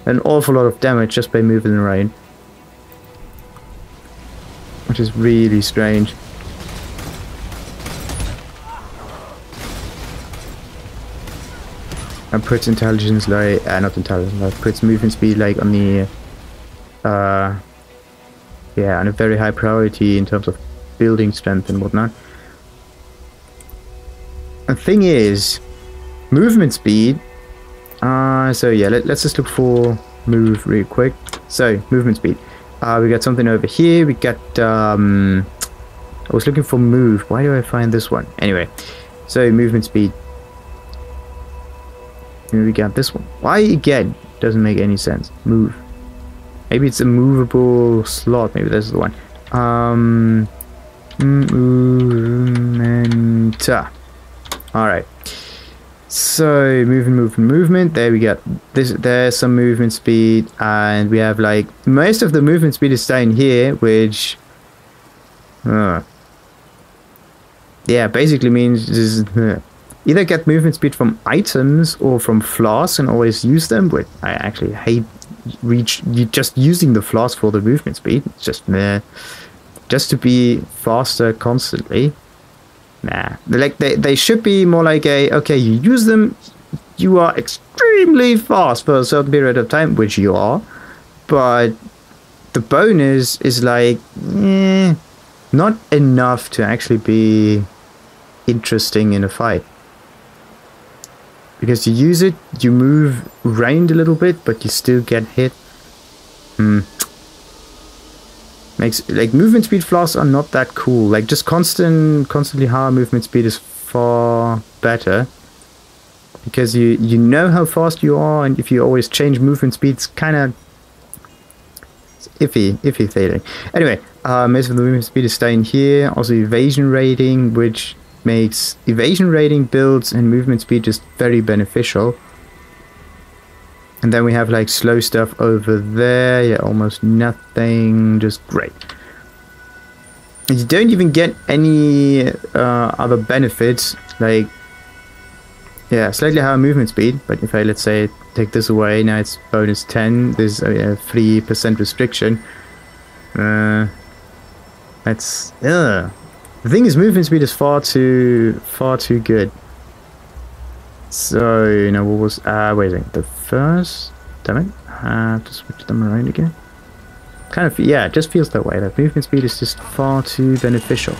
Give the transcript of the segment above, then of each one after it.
an awful lot of damage just by moving around. Which is really strange. And puts intelligence like, not intelligence, like puts movement speed like on the, yeah, on a very high priority in terms of building strength and whatnot. The thing is, movement speed, so yeah, let's just look for move real quick. So, movement speed. We got something over here, we got, I was looking for move, why do I find this one? Anyway, so movement speed. Here we got this one. Why again? Doesn't make any sense. Move. Maybe it's a movable slot. Maybe this is the one. Movement. Alright. So, movement. There we got this. There's some movement speed. And we have like, most of the movement speed is down here, which, yeah, basically means this is, either get movement speed from items or from flasks and always use them, but I actually hate just using the flask for the movement speed. It's just just to be faster constantly. Nah, like they should be more like a, okay, you use them, you are extremely fast for a certain period of time, which you are, but the bonus is like not enough to actually be interesting in a fight. Because you use it, you move around a little bit, but you still get hit. Makes, like, movement speed flasks are not that cool. Like, just constantly high movement speed is far better. Because you know how fast you are, and if you always change movement speed, it's kind of iffy failing. Anyway, most of the movement speed is staying here. Also evasion rating, which makes evasion rating builds and movement speed just very beneficial. And then we have like slow stuff over there. Yeah, almost nothing. Just great. And you don't even get any other benefits, like, yeah, slightly higher movement speed. But if I, let's say, take this away, now it's bonus 10. There's a 3% restriction. That's the thing is, movement speed is far too good. So, you know, what was, wait a second, the first, damn it, I have to switch them around again. Kind of, yeah, it just feels that way, that movement speed is just far too beneficial.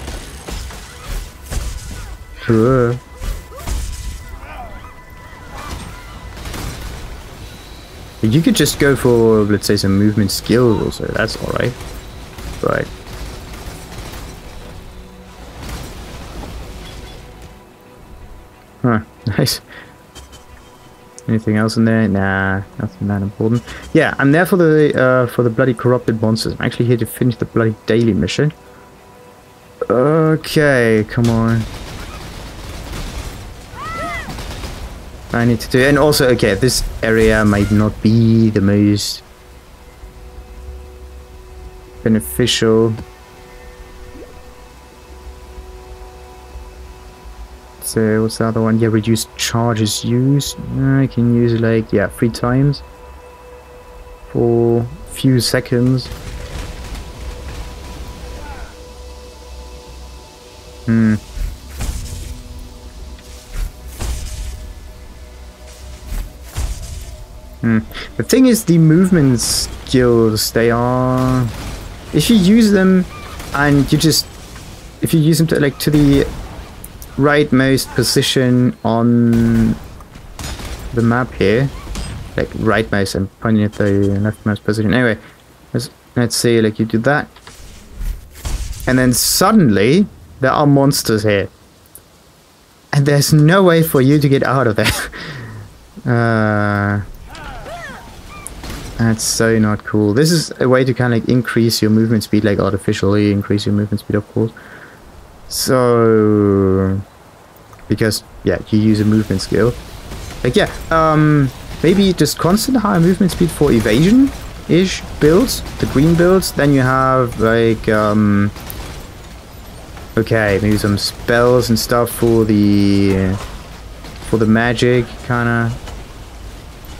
You could just go for, let's say, some movement skills also, that's alright. But huh, nice. Anything else in there? Nah, nothing that important. Yeah, I'm there for the bloody corrupted monsters. I'm actually here to finish the bloody daily mission. Okay, come on. I need to do, and also, okay, this area might not be the most beneficial. So what's the other one? Yeah, reduced charges used. I can use it like, yeah, 3 times for a few seconds. The thing is, the movement skills, they are, if you use them and you just, if you use them to, like, to the rightmost position on the map here, like rightmost, I'm pointing at the leftmost position. Anyway, let's say, like, you do that, and then suddenly there are monsters here, and there's no way for you to get out of there. That's so not cool. This is a way to kind of like increase your movement speed, like artificially increase your movement speed, of course. So, because, yeah, you use a movement skill. Like, yeah, maybe just constant high movement speed for evasion-ish builds, the green builds. Then you have, like, okay, maybe some spells and stuff for the magic kind of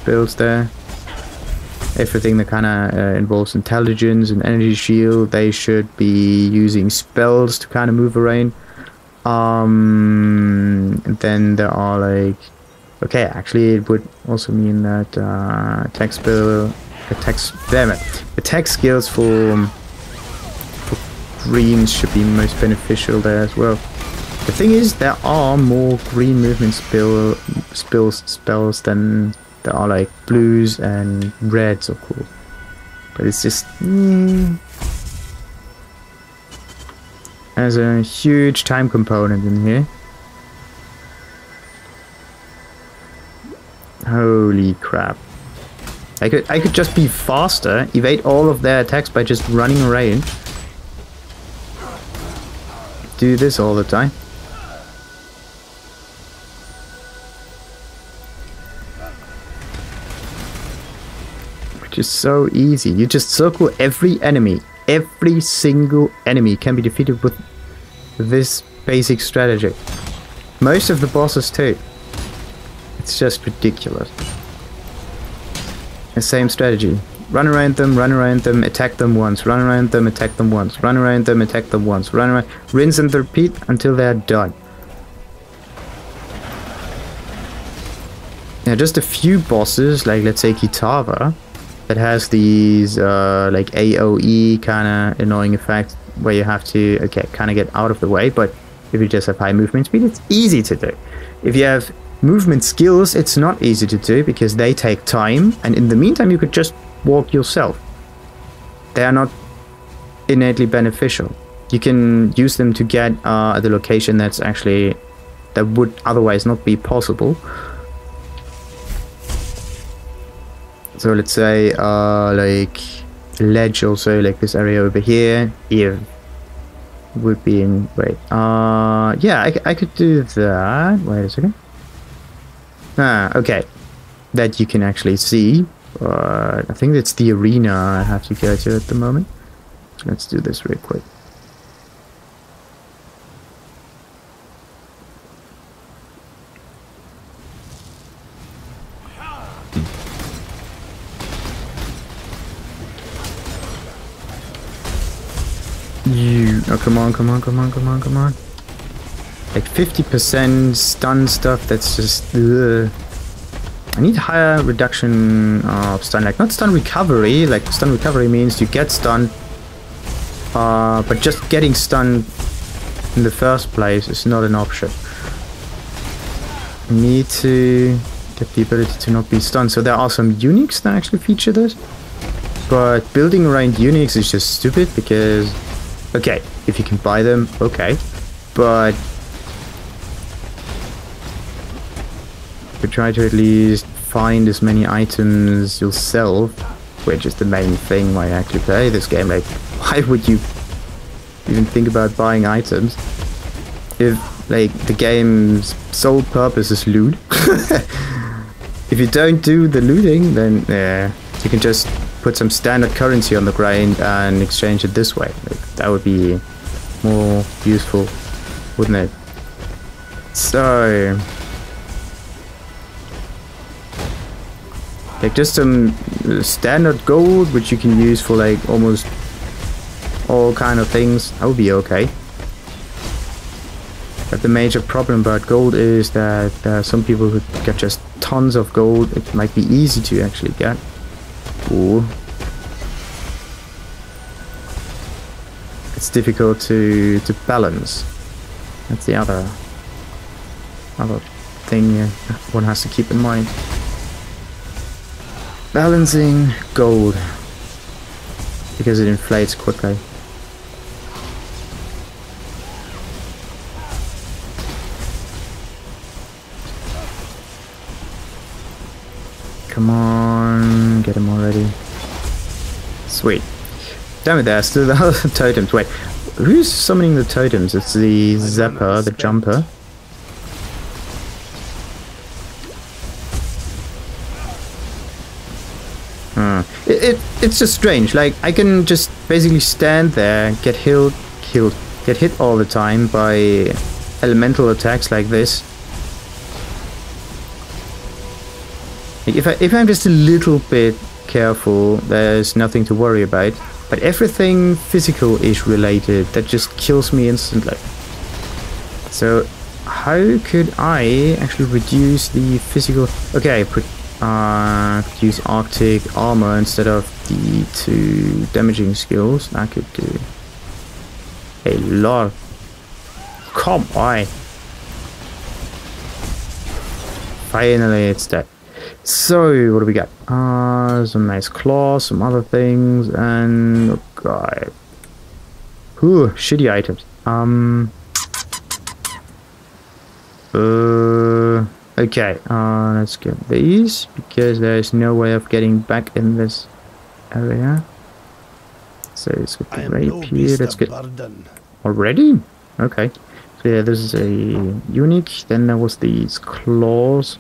builds there. everything that kind of involves intelligence and energy shield, they should be using spells to kind of move around. And then there are like, okay, actually it would also mean that attack skills for greens should be most beneficial there as well. The thing is, there are more green movement spells than there are like blues and reds, of course. But it's just there's a huge time component in here. Holy crap! I could just be faster, evade all of their attacks by just running around. Do this all the time. Which is so easy. You just circle every enemy. Every single enemy can be defeated with this basic strategy. Most of the bosses too. It's just ridiculous. The same strategy. Run around them, attack them once. Run around them, attack them once. Run around them, attack them once. Run around, rinse and repeat until they're done. Now, just a few bosses, like let's say Kitava, that has these like AoE kind of annoying effects where you have to kind of get out of the way. But if you just have high movement speed, it's easy to do. If you have movement skills, it's not easy to do because they take time, and in the meantime you could just walk yourself. They are not innately beneficial. You can use them to get at the location that would otherwise not be possible. So let's say like ledge, also like this area over here, would be in, wait, yeah, I could do that. Wait a second. Okay, that you can actually see. I think it's the arena I have to go to at the moment. So let's do this real quick. Oh, come on. Like 50% stun stuff, that's just... Ugh. I need higher reduction of stun, like not stun recovery. Like stun recovery means you get stunned, but just getting stunned in the first place is not an option. You need to get the ability to not be stunned. So there are some uniques that actually feature this, but building around uniques is just stupid because, okay, if you can buy them, okay, but you try to at least find as many items yourself, which is the main thing why I actually play this game. Like, why would you even think about buying items if like the game's sole purpose is loot? If you don't do the looting, then you can just put some standard currency on the ground and exchange it this way. Like, that would be more useful, wouldn't it? So like just some standard gold, which you can use for like almost all kind of things, that would be okay. But the major problem about gold is that there are some people who get just tons of gold. It might be easy to actually get. Ooh. It's difficult to balance. That's the other thing one has to keep in mind. Balancing gold, because it inflates quickly. Come on, get him already. Sweet. Damn it, there's still the other totems. Wait, who's summoning the totems? It's the Zapper, the Jumper. It's just strange. Like, I can just basically stand there, get get hit all the time by elemental attacks like this. Like if I'm just a little bit careful, there's nothing to worry about. But everything physical is related. That just kills me instantly. So how could I actually reduce the physical? Okay, could use Arctic armor instead of the 2 damaging skills. That could do a lot. Come on. Finally, it's dead. So, what do we got? Some nice claws, some other things, and... oh god. Ooh, shitty items. Okay, let's get these, because there's no way of getting back in this area. So, let's get the rapier, let's get... already? Okay. So yeah, this is a unique. Then there was these claws.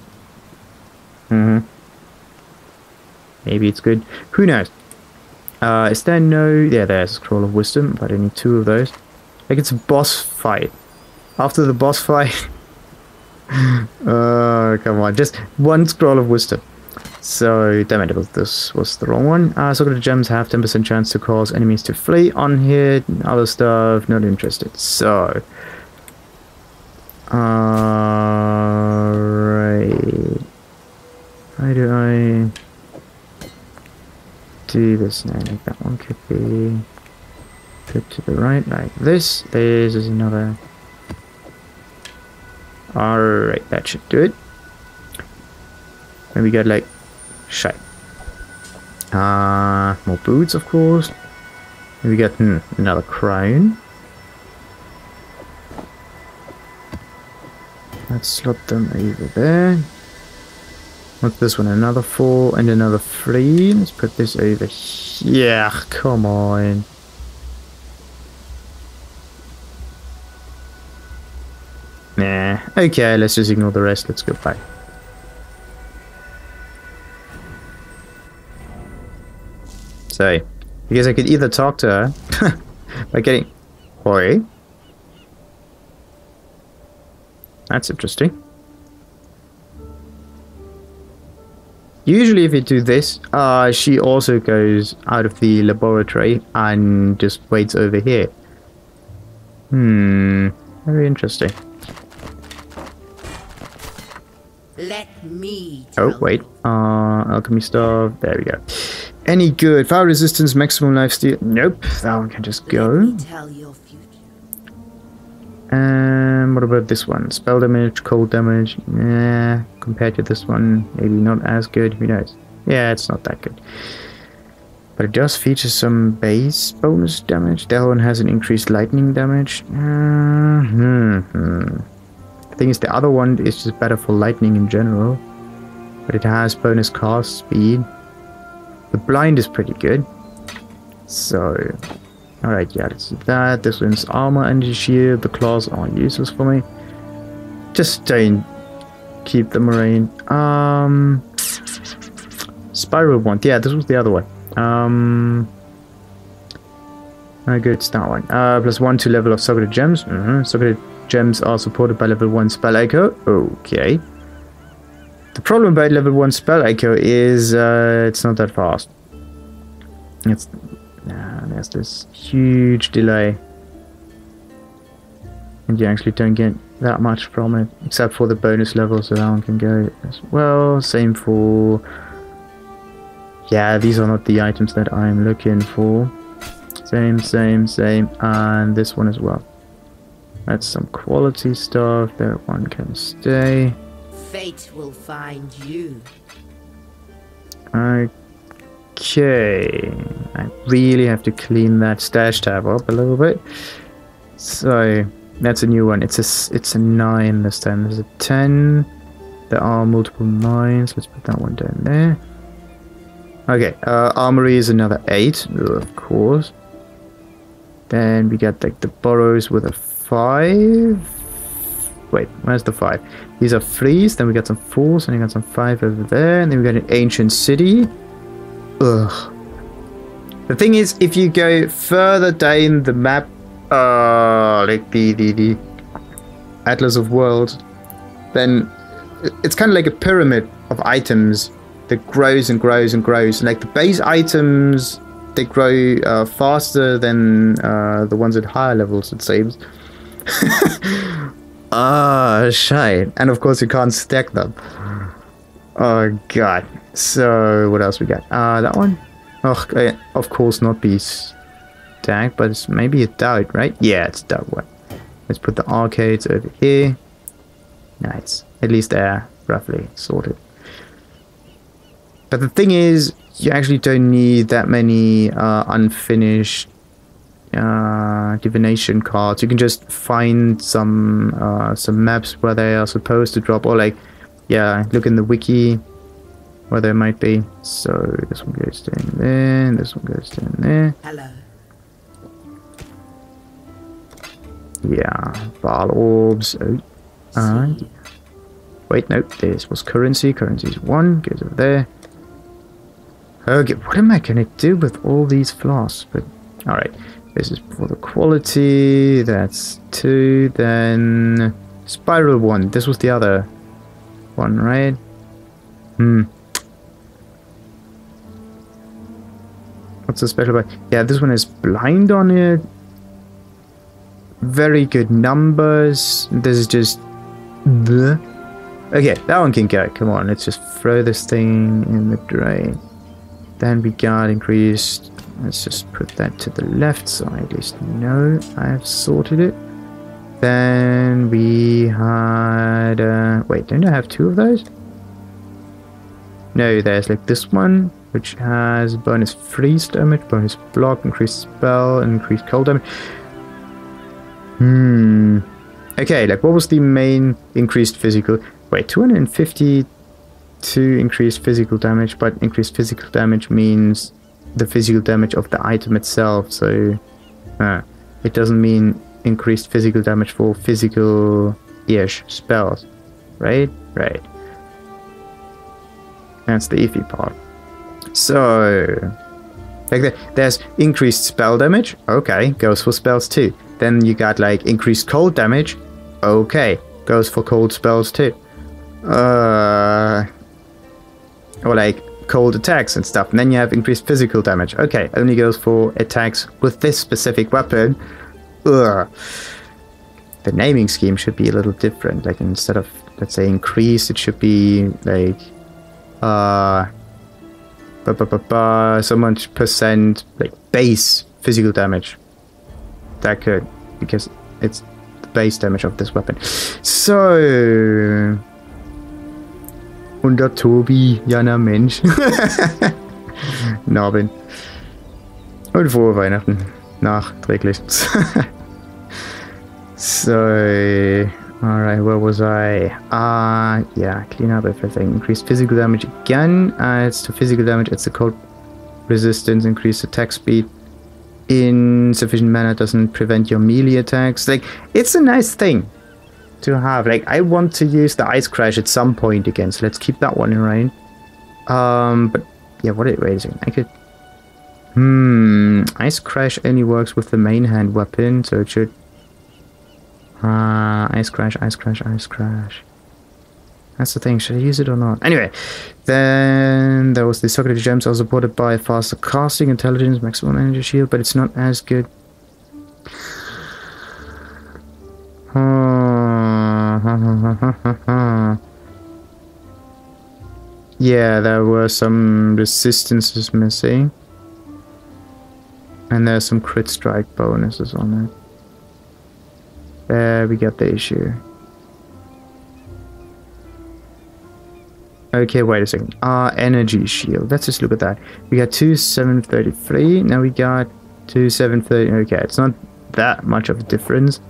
Maybe it's good. Who knows? Is there no... yeah, there's a scroll of wisdom, but I need 2 of those. Like it's a boss fight. After the boss fight... oh, come on. Just 1 scroll of wisdom. So, damn it, this was the wrong one. So the gems have 10% chance to cause enemies to flee on here. Other stuff, not interested. So... alright. How do I do this now? Like that one could be put to the right, like this. This is another. Alright, that should do it. And we got like shite. More boots, of course. And we got another crown. Let's slot them over there. What's this one? Another 4 and another 3. Let's put this over here. Come on. Nah. Okay, let's just ignore the rest. Let's go back. So, I guess I could either talk to her by getting... Hoi. That's interesting. Usually if you do this, she also goes out of the laboratory and just waits over here. Very interesting. Let me oh, wait. Alchemy stuff. There we go. Any good? Fire resistance, maximum lifesteal. Nope. That one can just go. Let me tell your future. And what about this one? Spell damage, cold damage. Yeah, compared to this one, maybe not as good. Who knows? Yeah, it's not that good. But it does feature some base bonus damage. That one has an increased lightning damage. The thing is, the other one is just better for lightning in general. But it has bonus cast speed. The blind is pretty good. So... alright, yeah, let's do that. This one's armor, energy shield. The claws are useless for me. Just don't keep them around. Spiral wand. Yeah, this was the other one. Good, it's that one. +1 to level of socketed gems. Socketed gems are supported by level 1 spell echo. Okay. The problem about level 1 spell echo is it's not that fast. It's... there's this huge delay. And you actually don't get that much from it. Except for the bonus level, so that one can go as well. Same for... yeah, these are not the items that I'm looking for. Same. And this one as well. That's some quality stuff. That one can stay. Fate will find you. Okay, I really have to clean that stash tab up a little bit. So that's a new one. It's a 9 this time. There's a 10. There are multiple 9s. Let's put that one down there. Okay, armory is another 8, of course. Then we got like the burrows with a 5. Wait, where's the 5? These are 3s. Then we got some 4s, and we got some 5 over there. And then we got an ancient city. Ugh. The thing is, if you go further down the map, like the Atlas of Worlds, then it's kind of like a pyramid of items that grows and grows and grows. Like the base items, they grow faster than the ones at higher levels, it seems. Ah, shite. And of course you can't stack them. Oh god. So what else we got? That one? Oh, of course not be stacked, but it's maybe a doubt, right? Yeah, it's a doubt one. Let's put the arcades over here. Nice. At least they're roughly sorted. But the thing is, you actually don't need that many unfinished divination cards. You can just find some maps where they are supposed to drop, or like, yeah, look in the wiki where they might be. So this one goes down there, and this one goes down there. Hello. Yeah, Ball orbs. Oh, wait, no, this was currency. Currency's 1, goes over there. Okay, what am I gonna do with all these flasks? But alright, this is for the quality. That's 2. Then spiral 1. This was the other one, right? What's so special about? Yeah, this one is blind on it. Very good numbers. This is just the. Okay, that one can go. Come on, let's just throw this thing in the drain. Then we got increased. Let's just put that to the left so I at least know I've sorted it. Then we had. Wait, don't I have 2 of those? No, there's like this one, which has bonus freeze damage, bonus block, increased spell, and increased cold damage. Okay, like what was the main increased physical? Wait, 252 increased physical damage, but increased physical damage means the physical damage of the item itself, so it doesn't mean increased physical damage for physical-ish spells, right? Right. That's the iffy part. So, like there's increased spell damage, okay, goes for spells too. Then you got like increased cold damage, okay, goes for cold spells too. Or like cold attacks and stuff. And then you have increased physical damage, okay, only goes for attacks with this specific weapon. Ugh. The naming scheme should be a little different. Like instead of, let's say, increase, it should be like so much percent like base physical damage. That could, because it's the base damage of this weapon. So unter Tobi, Jana Mensch. Nabend. Und frohe Weihnachten. Nachträglich. So, alright, where was I? Yeah, clean up everything. Increased physical damage again. It's to physical damage, it's the cold resistance, increased attack speed. In sufficient manner doesn't prevent your melee attacks. Like, it's a nice thing to have. Like, I want to use the Ice Crash at some point again, so let's keep that one in mind. But, yeah, wait a second. I could... Ice Crash only works with the main hand weapon, so it should... Ice Crash, Ice Crash, Ice Crash. That's the thing, should I use it or not? Anyway, then there was the Socket Gems are supported by faster casting, intelligence, maximum energy shield, but it's not as good. Yeah, there were some resistances missing. And there's some crit strike bonuses on it. There we got the issue. Okay, wait a second. Energy shield. Let's just look at that. We got 2733. Now we got 2730. Okay, it's not that much of a difference.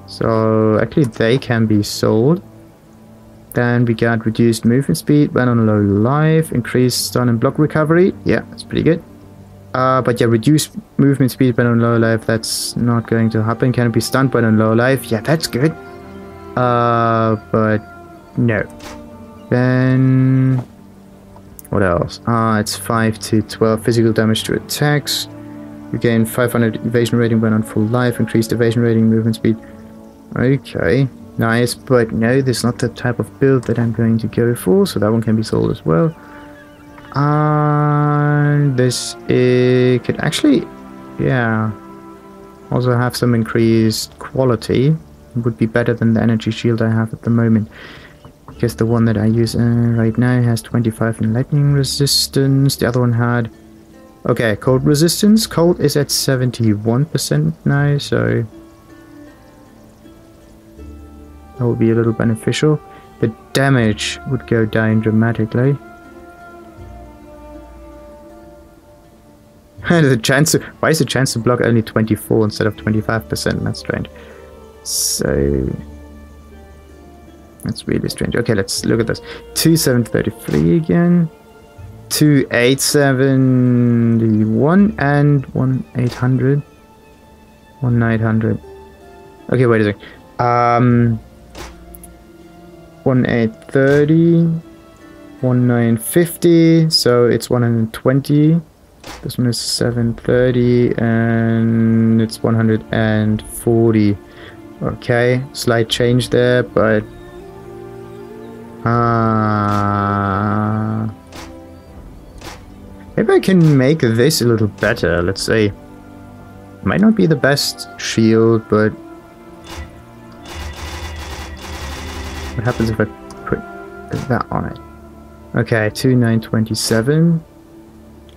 So actually they can be sold. Then we got reduced movement speed when on low life. Increased stun and block recovery. Yeah, that's pretty good. But yeah, reduced movement speed when on low life, that's not going to happen. Can it be stunned when on low life? Yeah, that's good. But no. Then what else? It's 5 to 12 physical damage to attacks. You gain 500 evasion rating when on full life. Increased evasion rating, movement speed. Okay, nice. But no, this is not the type of build that I'm going to go for, so that one can be sold as well. And this could actually, yeah, also have some increased quality. It would be better than the energy shield I have at the moment. Because the one that I use right now has 25 in lightning resistance. The other one had... Okay, cold resistance. Cold is at 71% now, so... that would be a little beneficial. The damage would go down dramatically. And the chance to... why is the chance to block only 24 instead of 25%? That's strange. So... that's really strange. Okay, let's look at this. 2733 again. 2871 and 1800. 1900. Okay, wait a second. 1830. 1950. So it's 120. This one is 730 and it's 140. Okay, slight change there, but maybe I can make this a little better. Let's say, might not be the best shield, but what happens if I put that on it? Okay, 2927.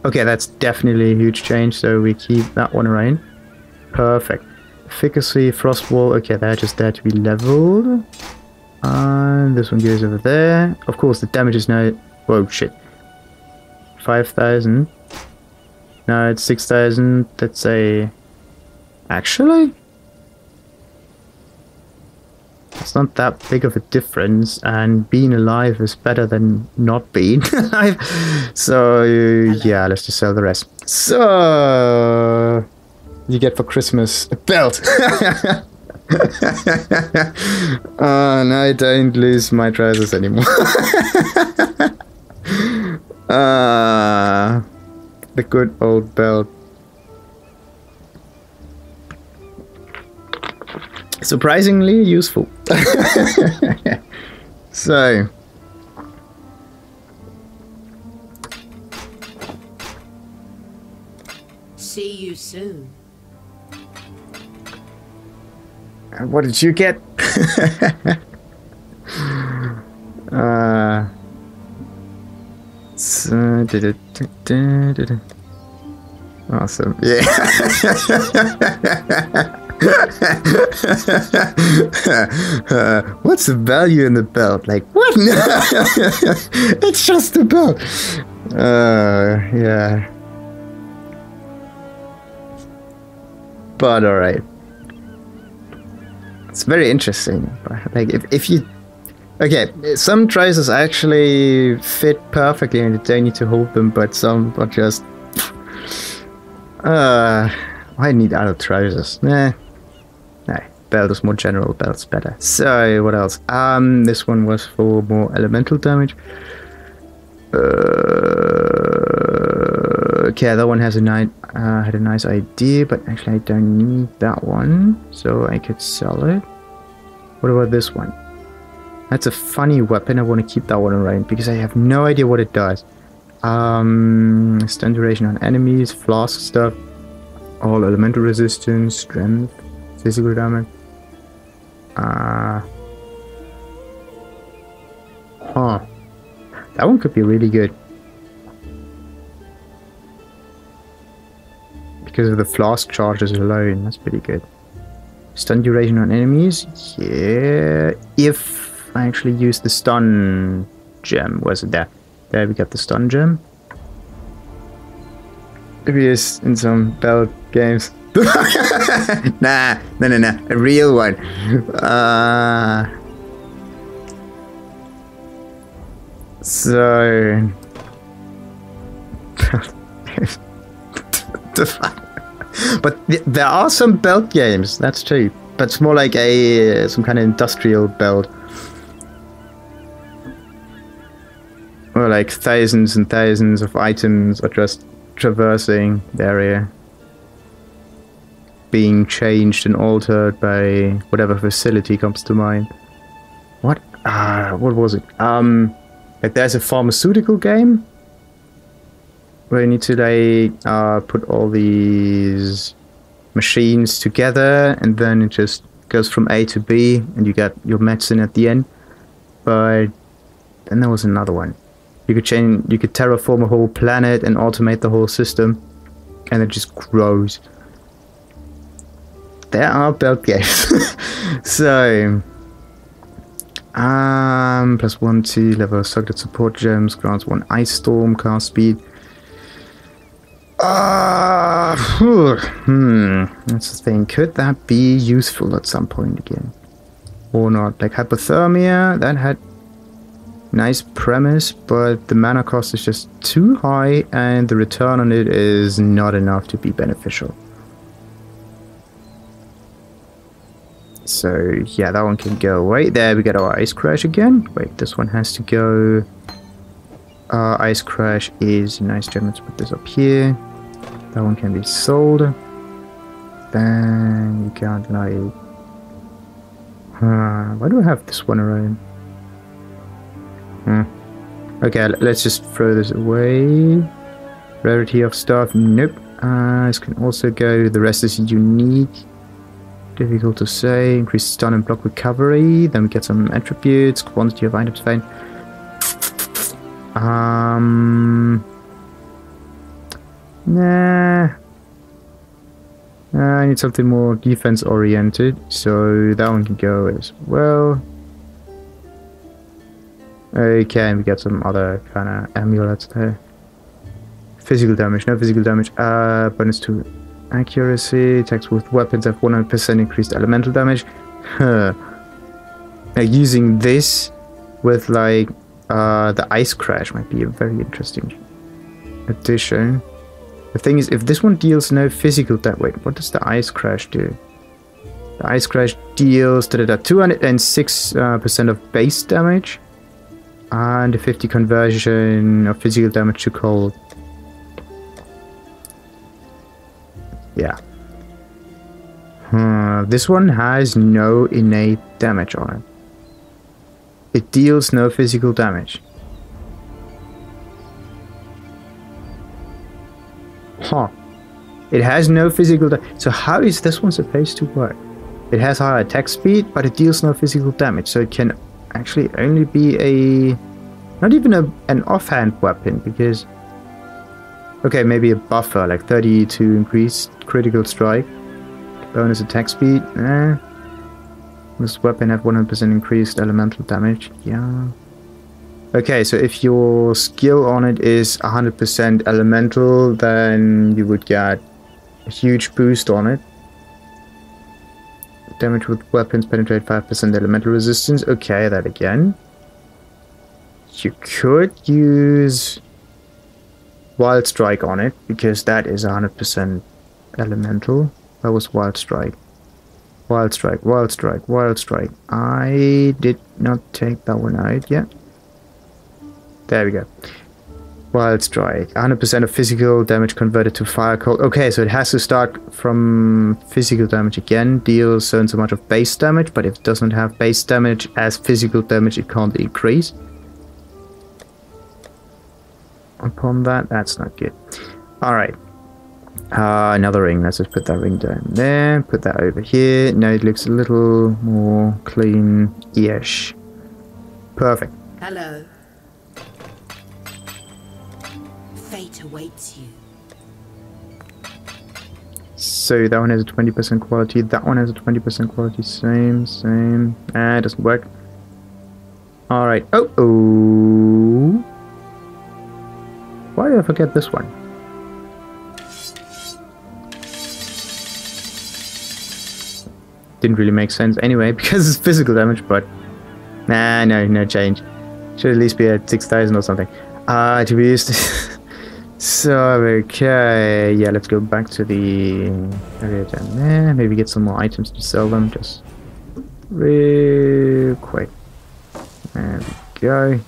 Okay, that's definitely a huge change, so we keep that one around. Perfect. Efficacy, frost wall. Okay, they're just there to be leveled. And this one goes over there. Of course, the damage is now... whoa, shit. 5,000. No, it's 6,000. Let's say... actually? It's not that big of a difference, and being alive is better than not being alive. So, yeah, let's just sell the rest. So... you get for Christmas a belt! And I don't lose my trousers anymore. The good old belt. Surprisingly useful. So. See you soon. What did you get? Awesome. Yeah. What's the value in the belt? Like, what? It's just a belt. Yeah. But alright. It's very interesting. Like, if you... okay, some trousers actually fit perfectly and you don't need to hold them, but some are just... I need other trousers. Nah. No, belt is more general, belt's better. So, what else? This one was for more elemental damage. Okay, that one has a had a nice idea, but actually I don't need that one, so I could sell it. What about this one? That's a funny weapon. I want to keep that one around because I have no idea what it does. Stun duration on enemies, flask stuff, all elemental resistance, strength, physical damage. That one could be really good. Because of the flask charges alone, that's pretty good. Stun duration on enemies, yeah. If I actually use the stun gem, where's it there? There we got the stun gem. Maybe it's in some belt games. Nah, no, a real one. So... but there are some belt games, that's true. But it's more like a some kind of industrial belt. Or like thousands and thousands of items are just traversing the area. Being changed and altered by whatever facility comes to mind. What? What was it? Like there's a pharmaceutical game. where you need to like put all these machines together, and then it just goes from A to B, and you get your medicine at the end. But then there was another one. You could terraform a whole planet and automate the whole system, and it just grows. There are build games. So +1 level of socket support gems, grants 1 ice storm cast speed. That's the thing. Could that be useful at some point again? Or not? Like hypothermia, that had nice premise, but the mana cost is just too high and the return on it is not enough to be beneficial. So yeah, that one can go away. There we get our ice crash again. Wait, this one has to go. Ice crash is nice gem. Let's put this up here. That one can be sold. Then you can't like. Why do I have this one around? Okay, let's just throw this away. Rarity of stuff. Nope. This can also go. The rest is unique. Difficult to say. Increase stun and block recovery. Then we get some attributes. Quantity of items found. Nah. I need something more defense oriented. So that one can go as well. Okay, and we get some other kind of amulets there. Physical damage. No physical damage. Bonus to accuracy. Attacks with weapons have 100% increased elemental damage. Like using this with like the ice crash might be a very interesting addition. The thing is, if this one deals no physical damage, wait, what does the ice crash do? The ice crash deals 206% of base damage and a 50 conversion of physical damage to cold. Yeah. This one has no innate damage on it. It deals no physical damage. Huh. It has no physical damage. So how is this one supposed to work? It has higher attack speed, but it deals no physical damage. So it can actually only be a... not even an offhand weapon, because... okay, maybe a buffer, like 30 to increase critical strike. Bonus attack speed. This weapon have 100% increased elemental damage. Yeah. Okay, so if your skill on it is 100% elemental, then you would get a huge boost on it. Damage with weapons penetrate 5% elemental resistance. Okay, that again. You could use Wild Strike on it, because that is 100% elemental. That was Wild Strike. Wild Strike, Wild Strike, Wild Strike. I did not take that one out yet. There we go. Wild Strike. 100% of physical damage converted to fire cold. Okay, so it has to start from physical damage again. Deals so and so much of base damage, but if it doesn't have base damage as physical damage, it can't increase. Upon that, that's not good. Alright. Another ring. Let's just put that ring down there. Put that over here. Now it looks a little more clean-ish. Perfect. Hello. Fate awaits you. So that one has a 20% quality. That one has a 20% quality. Same. It doesn't work. Alright. Oh. Why did I forget this one? Didn't really make sense anyway, because it's physical damage, but... nah, no change. Should at least be at 6,000 or something. To be used. So, okay. Yeah, let's go back to the area down there. Maybe get some more items to sell them, just real quick. There we go.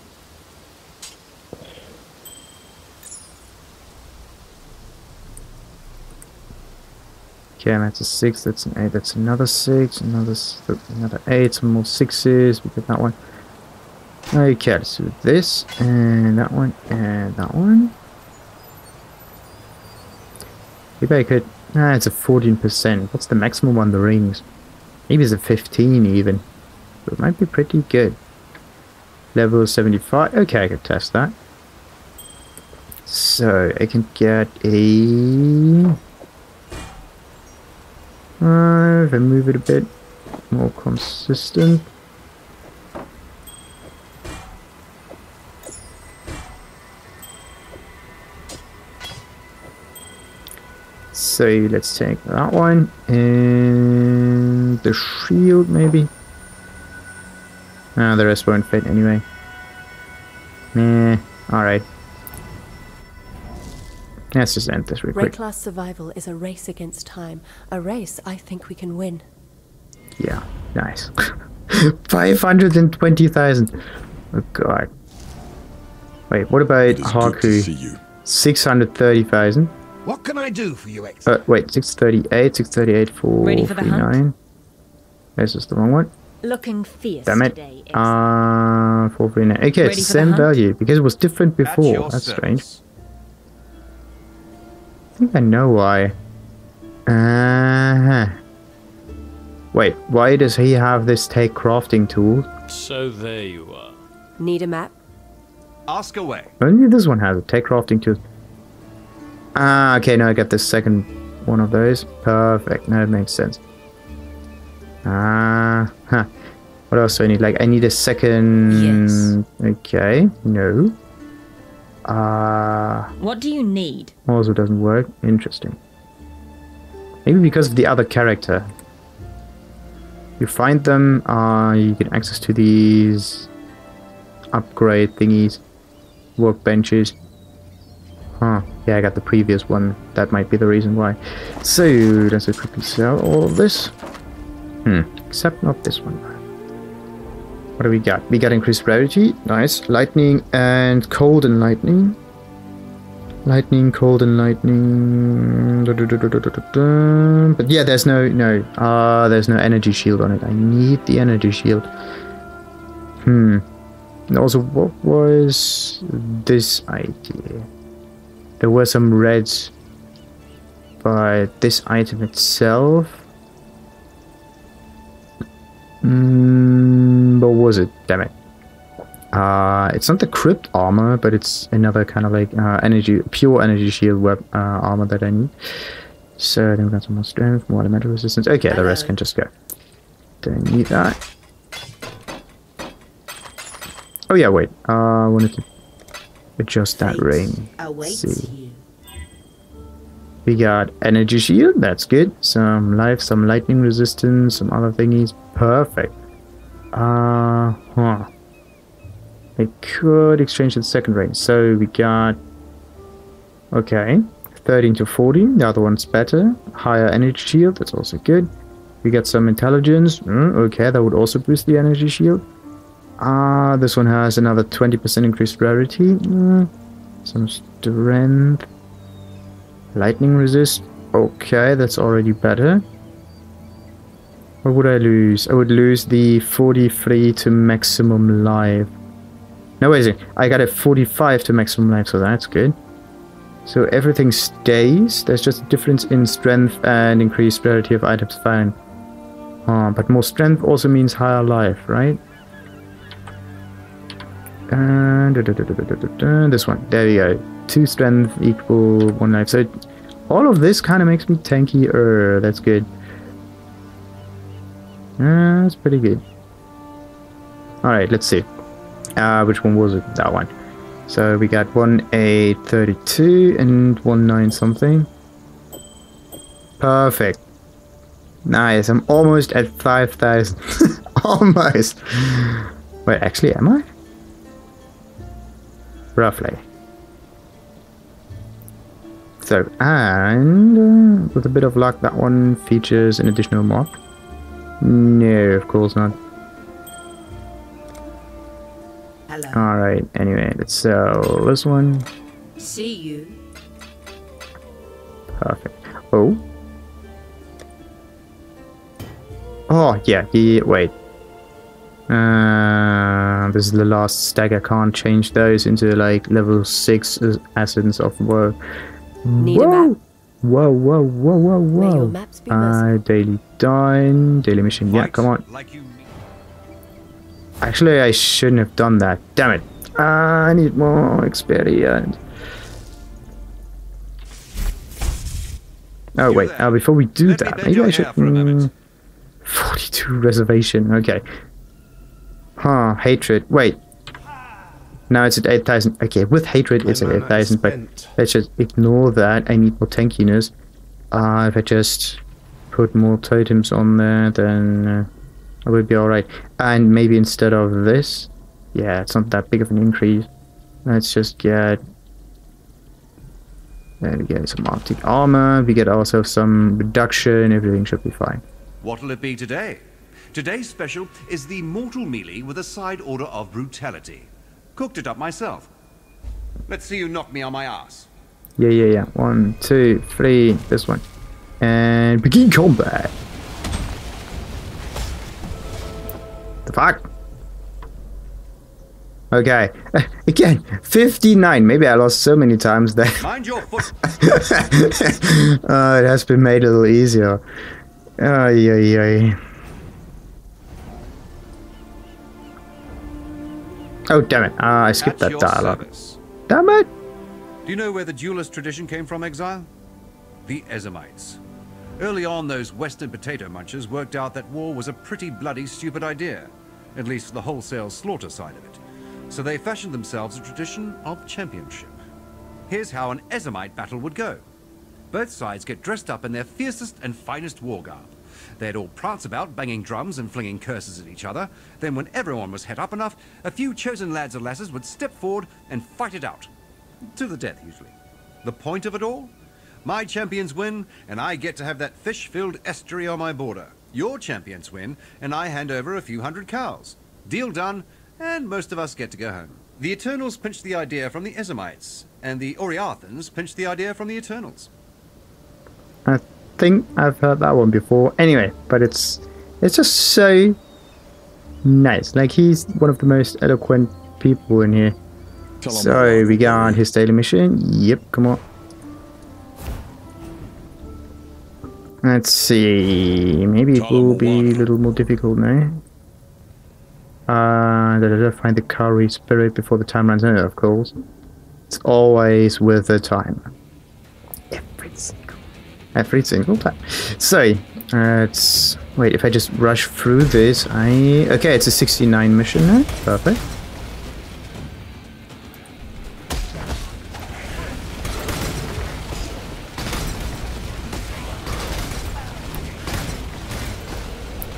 Okay, that's a 6, that's an 8, that's another 6, another 8, some more 6s, we get that one. Okay, let's do this, and that one, and that one. Maybe I could... Ah, it's a 14%. What's the maximum on the rings? Maybe it's a 15 even. So it might be pretty good. Level 75. Okay, I could test that. So, I can get a... if I move it a bit more consistent. So let's take that one and the shield maybe. The rest won't fit anyway. Nah, alright. Let's just end this real quick. Red-class survival is a race against time. A race I think we can win. Yeah, nice. 520,000. Oh god. Wait, what about Haku? 630,000. What can I do for you, Exile? Wait, 638 for Ready for the hunt? 39. This is the wrong one. Looking fierce Damn it. today. 439. Okay, Ready it's the for the same hunt? value because it was different At before. your That's service. strange. I think I know why. Wait, why does he have this take crafting tool? So there you are. Need a map? Ask away. Only this one has a take crafting tool. Ah, okay, now I got the second one of those. Perfect, now it makes sense. What else do I need? Like, I need a second... Yes. Okay, no. What do you need? Also doesn't work. Interesting. Maybe because of the other character. You find them, you get access to these upgrade thingies, workbenches. Huh. Yeah, I got the previous one. That might be the reason why. So, let's quickly sell all of this. Except not this one. What do we got? We got increased rarity. Nice. Lightning and cold and lightning. Lightning, cold and lightning. But yeah, there's no energy shield on it. I need the energy shield. And also, what was this idea? There were some reds, but this item itself. What was it? Damn it. It's not the crypt armor, but it's another kind of like pure energy shield armor that I need. So then we got some more strength, more elemental resistance. Okay, the rest can just go. Don't need that. Oh yeah, wait. I wanted to adjust that ring. Awaits See. you. We got energy shield, that's good. Some life, some lightning resistance, some other thingies. Perfect. I could exchange the second ring. So we got... Okay. 13 to 14. The other one's better. Higher energy shield, that's also good. We got some intelligence. Okay, that would also boost the energy shield. This one has another 20% increased rarity. Some strength. Lightning resist. Okay, that's already better. What would I lose? I would lose the 43 to maximum life. No, wait a second. I got a 45 to maximum life, so that's good. So everything stays. There's just a difference in strength and increased rarity of items found. But more strength also means higher life, right? And this one. There we go. 2 strength equal 1 life. So all of this kind of makes me tankier. That's good. That's pretty good. Alright, let's see. Which one was it? That one. So we got 1,832 and 1,9 something. Perfect. Nice. I'm almost at 5,000. Almost. Wait, actually, am I? Roughly. So, and with a bit of luck, that one features an additional mod. No, of course not. Hello. Alright, anyway, let's sell this one. See you. Perfect. Oh. Oh, yeah, wait. This is the last stack. I can't change those into like level 6 essence of woe. Need a map? Whoa, whoa, whoa, whoa, May your whoa. maps be merciful. Daily dine, daily mission. Yeah, Fight come on. Like you mean. Actually, I shouldn't have done that. Damn it. I need more experience. Oh, wait. Before we do Let me that, bend maybe your I should... hair for a moment. 42 reservation. Okay. Huh. Hatred. Wait. Now it's at 8,000. Okay, with hatred it's at 8,000, but let's just ignore that. I need more tankiness. If I just put more totems on there, then I would be alright. And maybe instead of this, yeah, it's not that big of an increase. Let's just get... There we go, some Arctic armor. We get also some reduction. Everything should be fine. What'll it be today? Today's special is the mortal melee with a side order of brutality. Cooked it up myself. Let's see you knock me on my ass. Yeah. 1, 2, 3. This one. And begin combat. The fuck? Okay. Again, 59. Maybe I lost so many times that Mind your foot. it has been made a little easier. Ay. Oh, damn it. I skipped At that your dialogue. service. Damn it. Do you know where the duelist tradition came from, Exile? The Ezamites. Early on, those Western potato munchers worked out that war was a pretty bloody stupid idea, at least for the wholesale slaughter side of it. So they fashioned themselves a tradition of championship. Here's how an Ezamite battle would go. Both sides get dressed up in their fiercest and finest war garb. They'd all prance about, banging drums and flinging curses at each other. Then when everyone was het up enough, a few chosen lads or lasses would step forward and fight it out. To the death, usually. The point of it all? My champions win, and I get to have that fish-filled estuary on my border. Your champions win, and I hand over a few hundred cows. Deal done, and most of us get to go home. The Eternals pinched the idea from the Ezamites, and the Oriathans pinched the idea from the Eternals. I think I've heard that one before. Anyway, but it's just so nice. Like, he's one of the most eloquent people in here. So we got his daily mission. Yep, come on. Let's see. Maybe it will be a little more difficult now. Find the Kari spirit before the time runs out, of course. It's always with the time. Every single time. So, let's... Wait, if I just rush through this, okay, it's a 69 mission now. Perfect.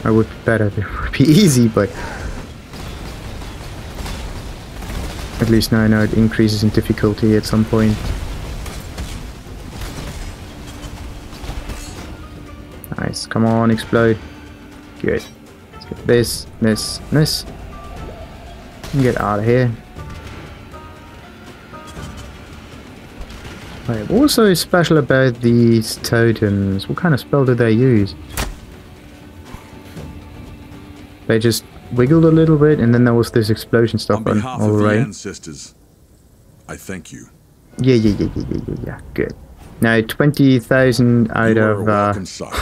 I would be better if it would be easy, but... At least now I know it increases in difficulty at some point. Nice, come on, explode. Good. Let's get this. And get out of here. Right, what's so special about these totems? What kind of spell do they use? They just wiggled a little bit, and then there was this explosion stuff on behalf all of the right. ancestors, I thank you. Yeah. Good. Now 20,000 out You are a of welcome sight.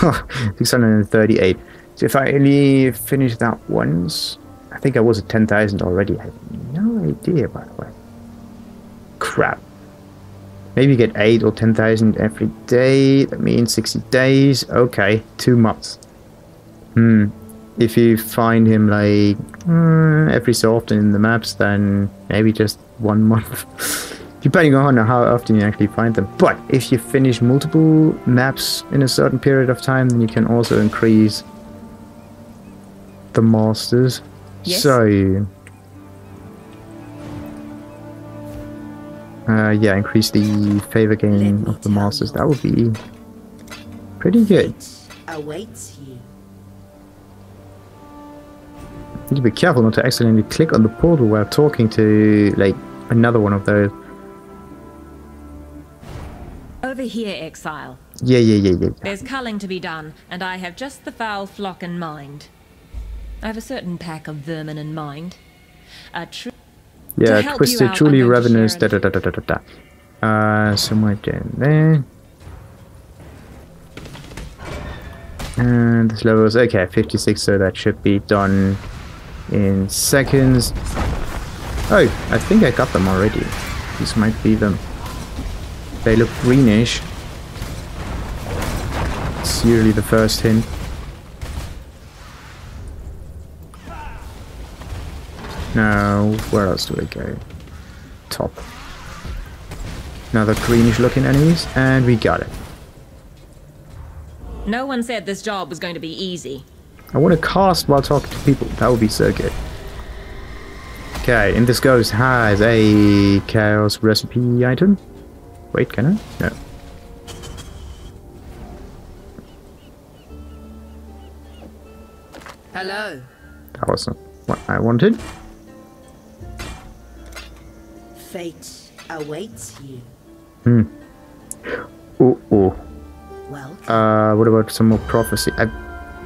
638. So if I only finish that once, I think I was at 10,000 already. I have no idea, by the way. Crap. Maybe you get 8 or 10,000 every day. That means 60 days. Okay, 2 months. If you find him like every so often in the maps, then maybe just 1 month. Depending on how often you actually find them. But if you finish multiple maps in a certain period of time, then you can also increase the masters. Yes. So yeah, increase the favor gain of the masters. That would be pretty good. Awaits you. Need to be careful not to accidentally click on the portal while talking to like another one of those. Over here, Exile. Yeah. There's culling to be done, and I have just the foul flock in mind. I have a certain pack of vermin in mind. Yeah, help you twisted, out, truly I'm going to ravenous, share it. Somewhere down there. And this level is okay, 56, so that should be done in seconds. Oh, I think I got them already. These might be them. They look greenish. It's usually the first hint. Now, where else do I go? Top. Another greenish looking enemies, and we got it. No one said this job was going to be easy. I want to cast while talking to people. That would be so good. Okay, and this ghost has a chaos recipe item. Wait, can I? No. Hello. That wasn't what I wanted. Fate awaits you. Oh, oh. Welcome. What about some more prophecy? The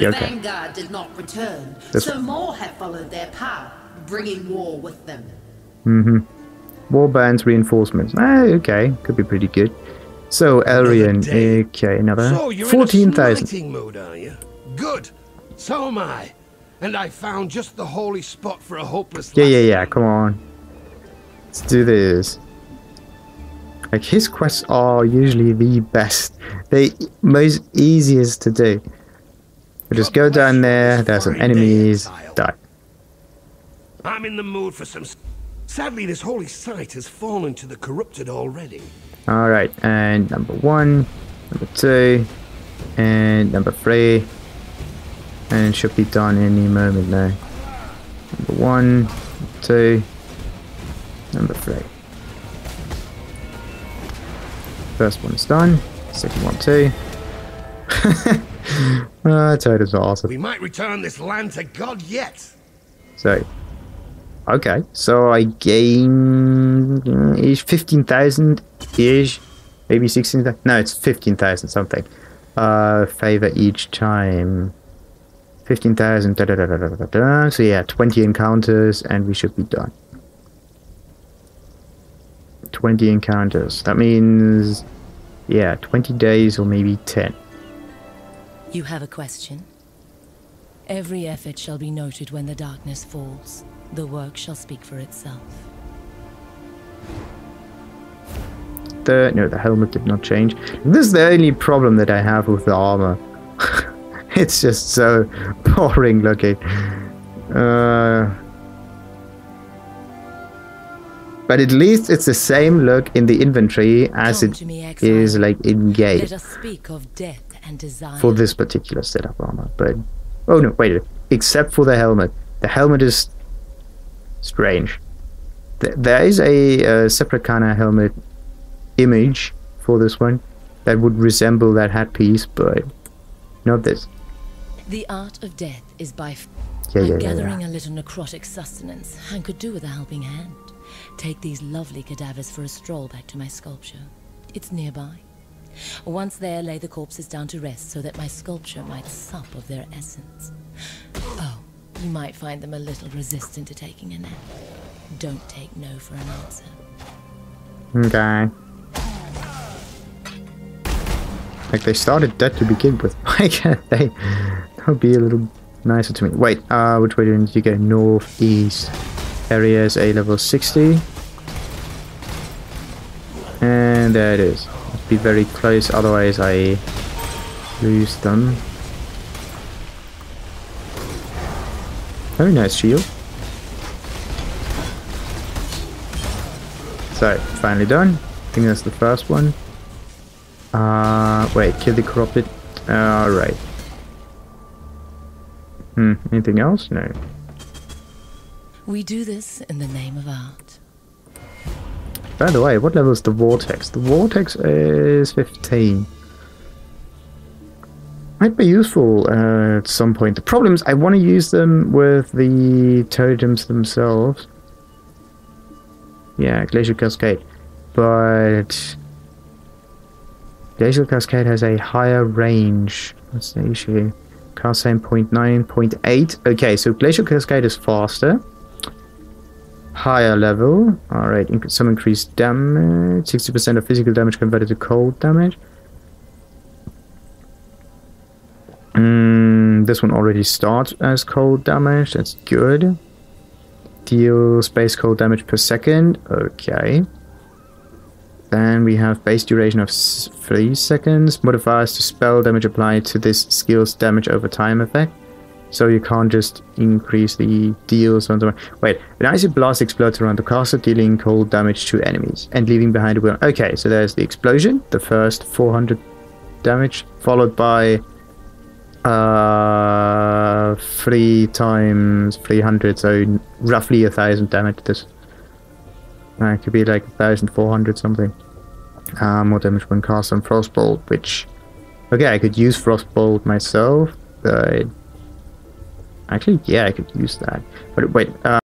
Okay. vanguard did not return, This so more have followed their path, bringing war with them. Warbands reinforcements. Okay, could be pretty good. So Elrian, day. okay, another So you're 14,000. in a smiting mood, are you? Good. So am I. And I found just the holy spot for a hopeless Yeah, come on. Let's do this. Like, his quests are usually the best. They most easiest to do. You just go down there, there's some enemies, die. I'm in the mood for some... Sadly, this holy site has fallen to the corrupted already. Alright, and number 1, number 2, and number 3. And it should be done any moment now. Number 1, 2, number 3. First one's done, second one too. Toad is awesome. We might return this land to God yet. So, okay, so I gain 15,000-ish, maybe 16,000. No, it's 15,000 something. Favor each time. 15,000. So yeah, 20 encounters, and we should be done. 20 encounters. That means, yeah, 20 days or maybe 10. You have a question? Every effort shall be noted when the darkness falls. The work shall speak for itself. No, the helmet did not change. This is the only problem that I have with the armor. It's just so boring looking. But at least it's the same look in the inventory as it is like in game. Let us speak of death and desire. For this particular setup armor. But oh no, wait, except for the helmet. The helmet is strange. There is a separate kind of helmet image for this one that would resemble that headpiece, but not this. The art of death is by Yeah. gathering a little necrotic sustenance and could do with a helping hand. Take these lovely cadavers for a stroll back to my sculpture. It's nearby. Once there, lay the corpses down to rest so that my sculpture might sup of their essence. Oh, you might find them a little resistant to taking a nap. Don't take no for an answer. Okay. Like, they started dead to begin with. Why can't they? That would be a little nicer to me. Wait, which way do you need to go? Northeast. Area is a level 60. And there it is. Must be very close, otherwise I lose them. Very nice shield. So, finally done. I think that's the first one. Wait, kill the corrupted. Alright. Anything else? No. We do this in the name of art. By the way, what level is the Vortex? The Vortex is 15. Might be useful at some point. The problem is I want to use them with the totems themselves. Yeah, Glacial Cascade. But Glacial Cascade has a higher range. What's the issue? Cast time 0.9, 0.8. Okay, so Glacial Cascade is faster. Higher level. Alright, some increased damage. 60% of physical damage converted to cold damage. This one already starts as cold damage. That's good. Deal space cold damage per second. Okay. Then we have base duration of 3 seconds. Modifiers to spell damage applied to this skill's damage over time effect. So you can't just increase the deals on the... Wait, an icy blast explodes around the castle, dealing cold damage to enemies and leaving behind a... Okay, so there's the explosion, the first 400 damage, followed by 3 times 300, so roughly 1,000 damage. This it could be like 1,400 something. More damage when cast on Frostbolt, which... Okay, I could use Frostbolt myself, but... Actually, yeah, I could use that. But wait,